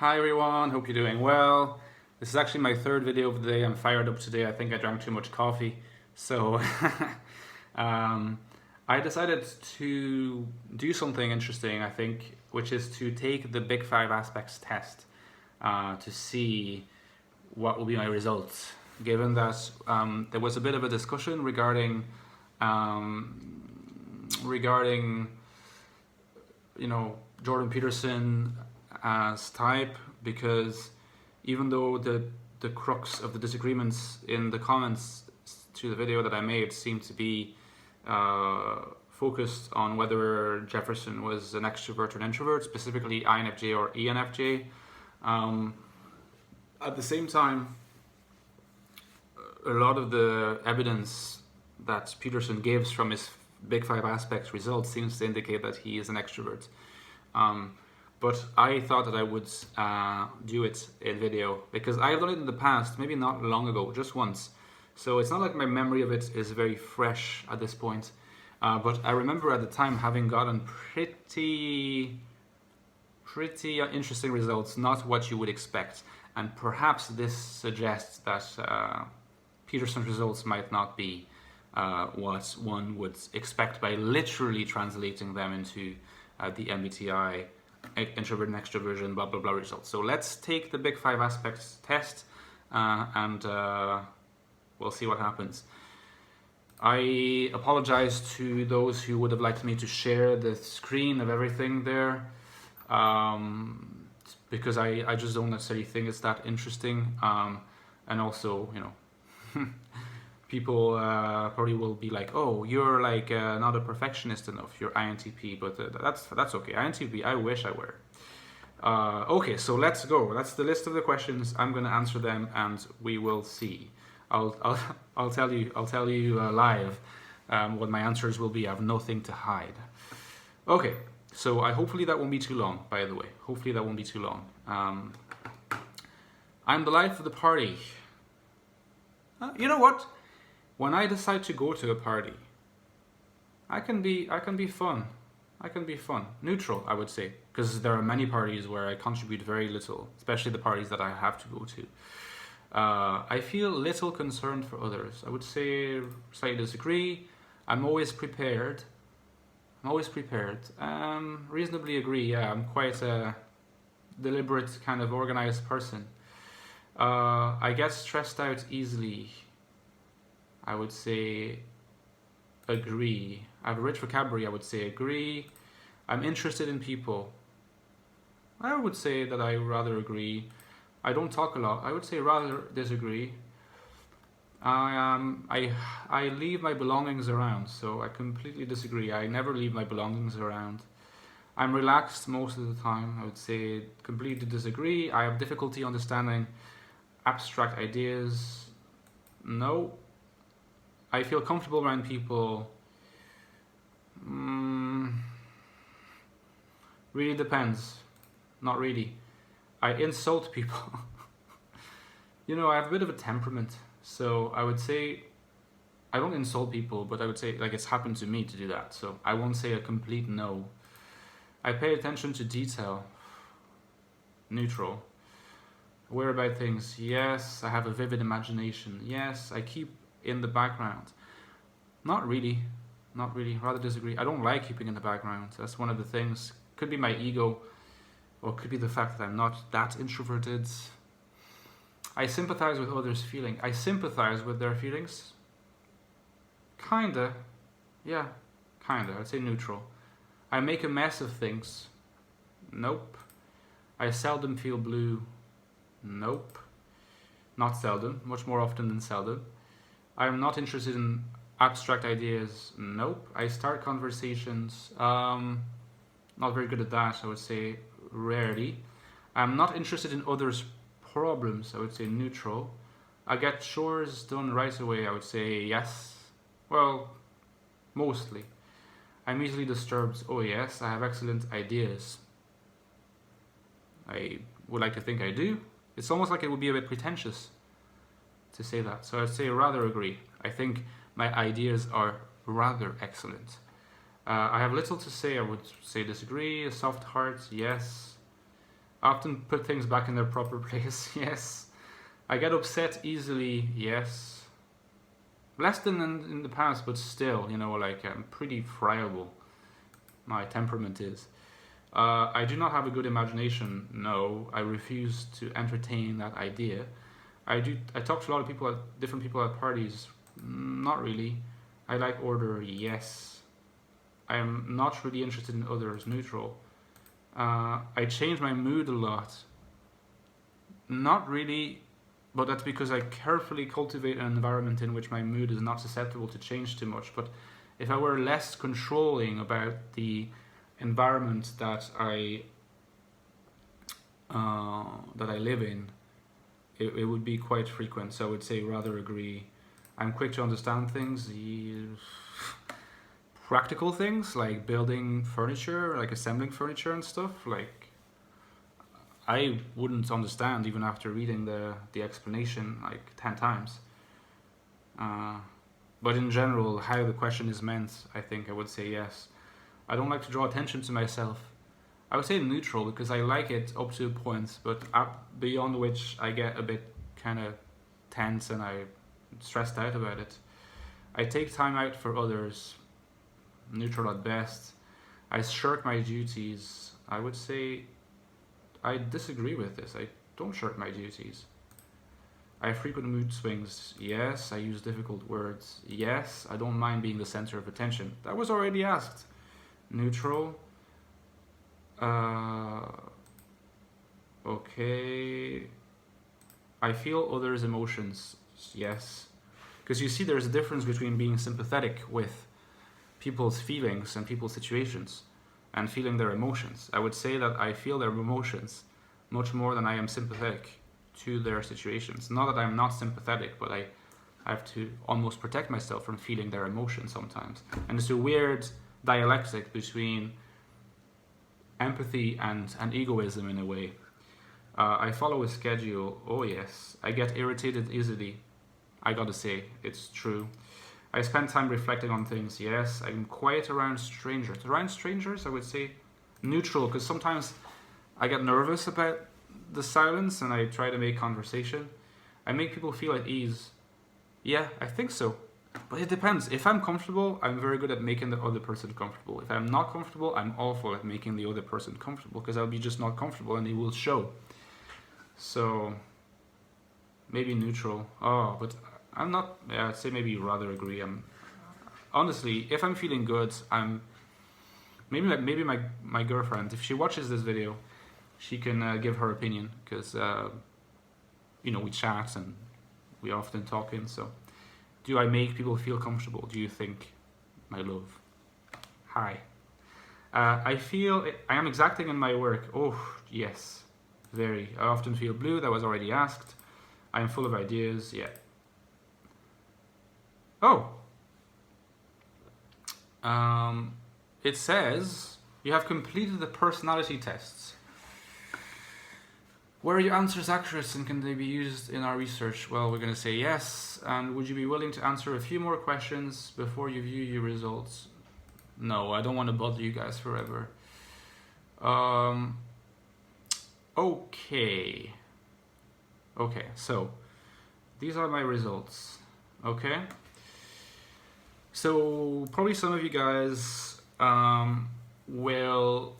Hi everyone, hope you're doing well. This is actually my third video of the day. I'm fired up today. I think I drank too much coffee. So I decided to do something interesting, I think, which is to take the Big Five Aspects test to see what will be my results. Given that there was a bit of a discussion regarding Jordan Peterson as type, because even though the crux of the disagreements in the comments to the video that I made seemed to be focused on whether Jefferson was an extrovert or an introvert, specifically INFJ or ENFJ. At the same time, a lot of the evidence that Peterson gives from his Big Five Aspects results seems to indicate that he is an extrovert. But I thought that I would do it in video because I have done it in the past, maybe not long ago, just once. So it's not like my memory of it is very fresh at this point. But I remember at the time having gotten pretty interesting results, not what you would expect. And perhaps this suggests that Peterson's results might not be what one would expect by literally translating them into the MBTI, introvert and extroversion, blah blah blah results. So let's take the Big Five Aspects test and we'll see what happens. I apologize to those who would have liked me to share the screen of everything there, because I just don't necessarily think it's that interesting, and also, you know, people probably will be like, oh, you're like not a perfectionist enough, you're INTP, but that's okay. INTP, I wish I were. Okay, so let's go. That's the list of the questions. I'm going to answer them, and we will see. I'll tell you live what my answers will be. I have nothing to hide. Okay, so hopefully that won't be too long. By the way, hopefully that won't be too long. I'm the life of the party. You know what? When I decide to go to a party, I can be fun. I can be fun. Neutral, I would say, because there are many parties where I contribute very little, especially the parties that I have to go to. I feel little concerned for others. I would say slightly disagree. I'm always prepared. Reasonably agree. Yeah, I'm quite a deliberate, kind of organized person. I get stressed out easily. I would say agree. I have a rich vocabulary. I would say agree. I'm interested in people. I would say that I rather agree. I don't talk a lot. I would say rather disagree. I leave my belongings around, so I completely disagree. I never leave my belongings around. I'm relaxed most of the time. I would say completely disagree. I have difficulty understanding abstract ideas. No. I feel comfortable around people. Really depends. Not really. I insult people. You know, I have a bit of a temperament, so I would say I don't insult people, but I would say, like, it's happened to me to do that, so I won't say a complete no. I pay attention to detail. Neutral. Aware about things. Yes. I have a vivid imagination. Yes. I keep in the background. Not really. Rather disagree. I don't like keeping in the background. That's one of the things. Could be my ego, or could be the fact that I'm not that introverted. I sympathize with others' feelings. I sympathize with their feelings. Kinda. Yeah, kinda. I'd say neutral. I make a mess of things. Nope. I seldom feel blue. Nope. Not seldom. Much more often than seldom. I am not interested in abstract ideas. Nope. I start conversations. Not very good at that. I would say rarely. I'm not interested in others' problems. I would say neutral. I get chores done right away. I would say yes. Well, mostly. I'm easily disturbed. Oh yes. I have excellent ideas. I would like to think I do. It's almost like it would be a bit pretentious to say that. So I'd say rather agree. I think my ideas are rather excellent. I have little to say. I would say disagree. A soft heart, yes. I often put things back in their proper place. Yes. I get upset easily. Yes. Less than in the past, but still, like I'm pretty friable. My temperament is. I do not have a good imagination. No, I refuse to entertain that idea. I talk to a lot of people, different people at parties. Not really. I like order. Yes. I am not really interested in others. Neutral. I change my mood a lot. Not really, but that's because I carefully cultivate an environment in which my mood is not susceptible to change too much. But if I were less controlling about the environment that I live in, it would be quite frequent. So I would say rather agree. I'm quick to understand things. Practical things like building furniture, like assembling furniture and stuff, like I wouldn't understand even after reading the explanation like 10 times. But in general, how the question is meant, I think I would say yes. I don't like to draw attention to myself. I would say neutral because I like it up to a point, but beyond which I get a bit kind of tense and I'm stressed out about it. I take time out for others. Neutral at best. I shirk my duties. I would say I disagree with this. I don't shirk my duties. I have frequent mood swings. Yes. I use difficult words. Yes. I don't mind being the center of attention. That was already asked. Neutral. Okay. I feel others' emotions. Yes. Because you see there's a difference between being sympathetic with people's feelings and people's situations and feeling their emotions. I would say that I feel their emotions much more than I am sympathetic to their situations. Not that I'm not sympathetic, but I have to almost protect myself from feeling their emotions sometimes. And it's a weird dialectic between empathy and egoism in a way. I follow a schedule. Oh yes. I get irritated easily. I gotta say, it's true. I spend time reflecting on things. Yes, I'm quiet around strangers. Around strangers, I would say neutral, because sometimes I get nervous about the silence and I try to make conversation. I make people feel at ease. Yeah, I think so. But it depends. If I'm comfortable, I'm very good at making the other person comfortable. If I'm not comfortable, I'm awful at making the other person comfortable because I'll be just not comfortable and it will show. So maybe neutral. Oh, but I'm not. Yeah, I'd say maybe rather agree. Honestly, if I'm feeling good, maybe my girlfriend, if she watches this video, she can give her opinion because we chat and we often talk in. So, do I make people feel comfortable? Do you think, my love? Hi. I feel I am exacting in my work. Oh yes, very. I often feel blue. That was already asked. I am full of ideas. Yeah. Oh. It says you have completed the personality tests. Were your answers accurate and can they be used in our research? Well, we're going to say yes. And would you be willing to answer a few more questions before you view your results? No, I don't want to bother you guys forever. Okay. Okay, so these are my results. Okay. So probably some of you guys will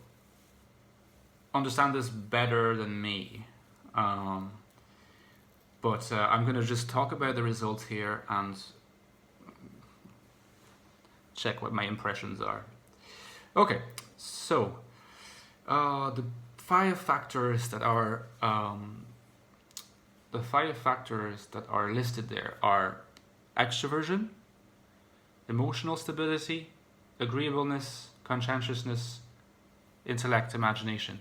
understand this better than me. But I'm going to just talk about the results here and check what my impressions are. Okay, so the five factors that are listed there are extraversion, emotional stability, agreeableness, conscientiousness, intellect, imagination,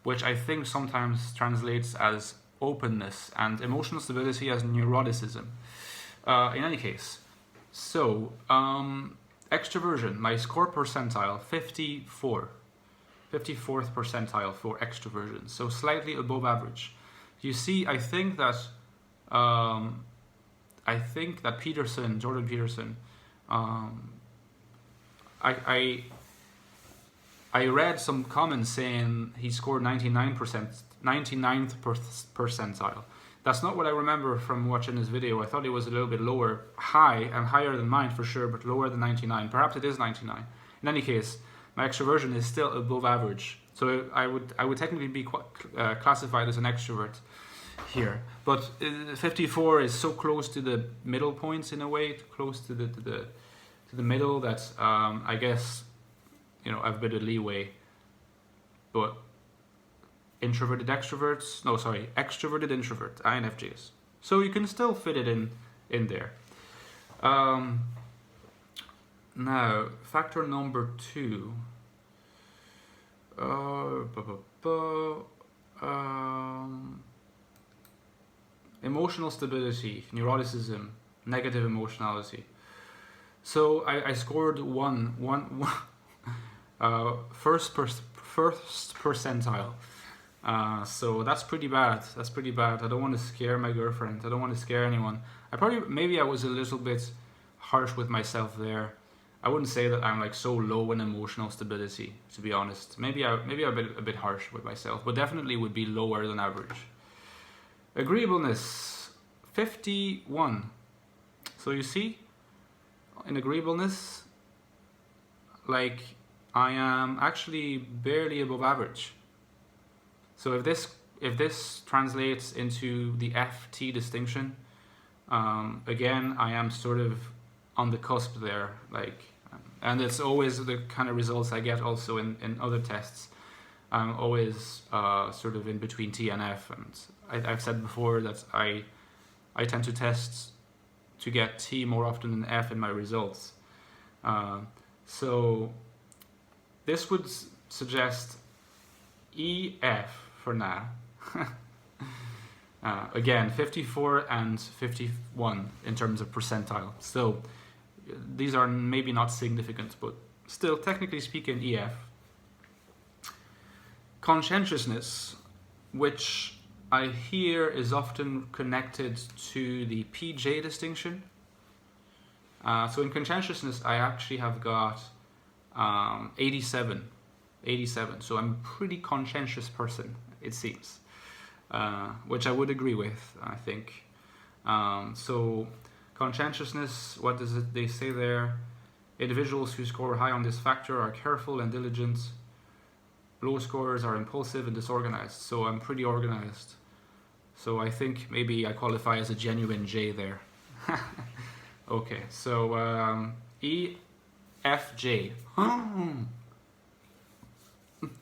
which I think sometimes translates as openness, and emotional stability as neuroticism. In any case, so extraversion, my score percentile, 54. 54th percentile for extraversion, so slightly above average. You see, I think that Jordan Peterson, I I read some comments saying he scored 99th percentile. That's not what I remember from watching his video. I thought it was a little bit lower, higher than mine for sure, but lower than 99. Perhaps it is 99. In any case, my extroversion is still above average. So I would technically be classified as an extrovert here. But 54 is so close to the middle points in a way, close to the middle that I guess I have a bit of leeway. But extroverted introvert, INFJs. So you can still fit it in there. Now, factor number 2. Emotional stability, neuroticism, negative emotionality. So I scored first percentile. So that's pretty bad. I don't want to scare my girlfriend. I don't want to scare anyone. Maybe I was a little bit harsh with myself there. I wouldn't say that I'm like so low in emotional stability, to be honest. Maybe I'm a bit harsh with myself, but definitely would be lower than average. Agreeableness, 51. So you see, in agreeableness, like I am actually barely above average. So if this translates into the FT distinction, again, I am sort of on the cusp there, and it's always the kind of results I get also in other tests. I'm always sort of in between T and F, and I've said before that I tend to test to get T more often than F in my results. So this would suggest EF for now. Again, 54 and 51 in terms of percentile. So these are maybe not significant, but still, technically speaking, EF. Conscientiousness, which I hear is often connected to the PJ distinction. So in conscientiousness, I actually have got 87. So I'm a pretty conscientious person, it seems, which I would agree with, I think. So conscientiousness, what does they say there? Individuals who score high on this factor are careful and diligent. Low scorers are impulsive and disorganized. So I'm pretty organized. So I think maybe I qualify as a genuine J there. Okay, so EFJ.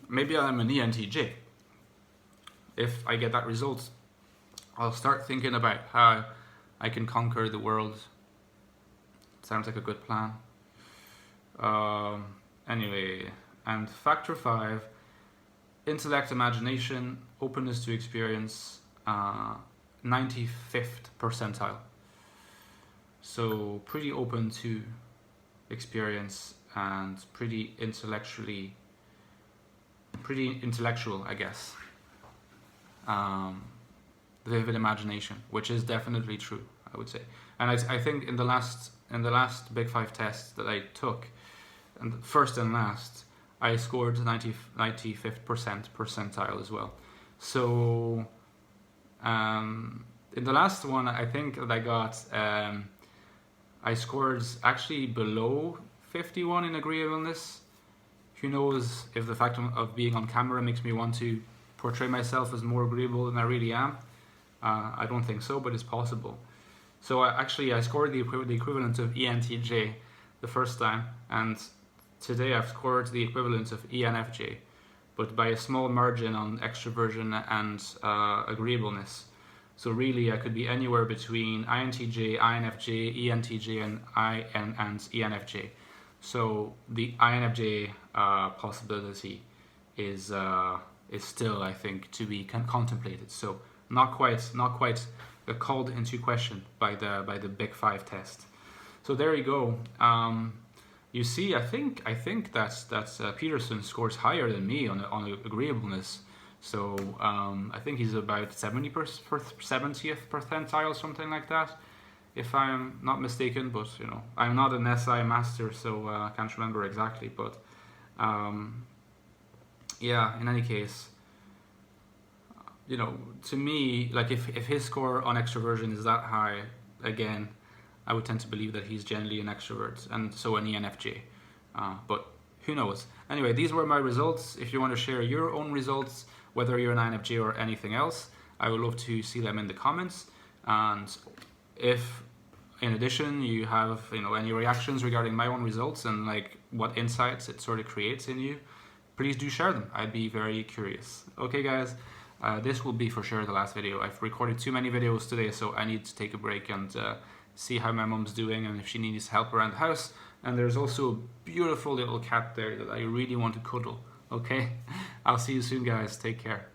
Maybe I'm an ENTJ. If I get that result, I'll start thinking about how I can conquer the world. Sounds like a good plan. Anyway, and factor 5, intellect, imagination, openness to experience, 95th percentile. So pretty open to experience and pretty intellectual, I guess. Vivid imagination, which is definitely true, I would say. And I think in the last Big 5 test that I took, and first and last, I scored 95th percentile as well. So in the last one, I think that I got I scored actually below 51 in agreeableness. Who knows if the fact of being on camera makes me want to portray myself as more agreeable than I really am. I don't think so, but it's possible. So I scored the equivalent of ENTJ the first time, and today I've scored the equivalent of ENFJ, but by a small margin on extraversion and agreeableness. So really, I could be anywhere between INTJ, INFJ, ENTJ, and ENFJ. So the INFJ possibility is still, I think, to be contemplated. So not quite called into question by the Big 5 test. So there you go. You see, I think that Peterson scores higher than me on agreeableness. So I think he's about 70th percentile, something like that, if I'm not mistaken. But I'm not an SI master, so I can't remember exactly. But yeah, in any case, you know, to me, like if his score on extroversion is that high, again, I would tend to believe that he's generally an extrovert, and so an ENFJ. But who knows? Anyway, these were my results. If you want to share your own results, whether you're an INFJ or anything else, I would love to see them in the comments. And if, in addition, you have any reactions regarding my own results and like what insights it sort of creates in you, please do share them. I'd be very curious. Okay, guys. This will be for sure the last video. I've recorded too many videos today, so I need to take a break and see how my mom's doing and if she needs help around the house. And there's also a beautiful little cat there that I really want to cuddle. Okay? I'll see you soon, guys. Take care.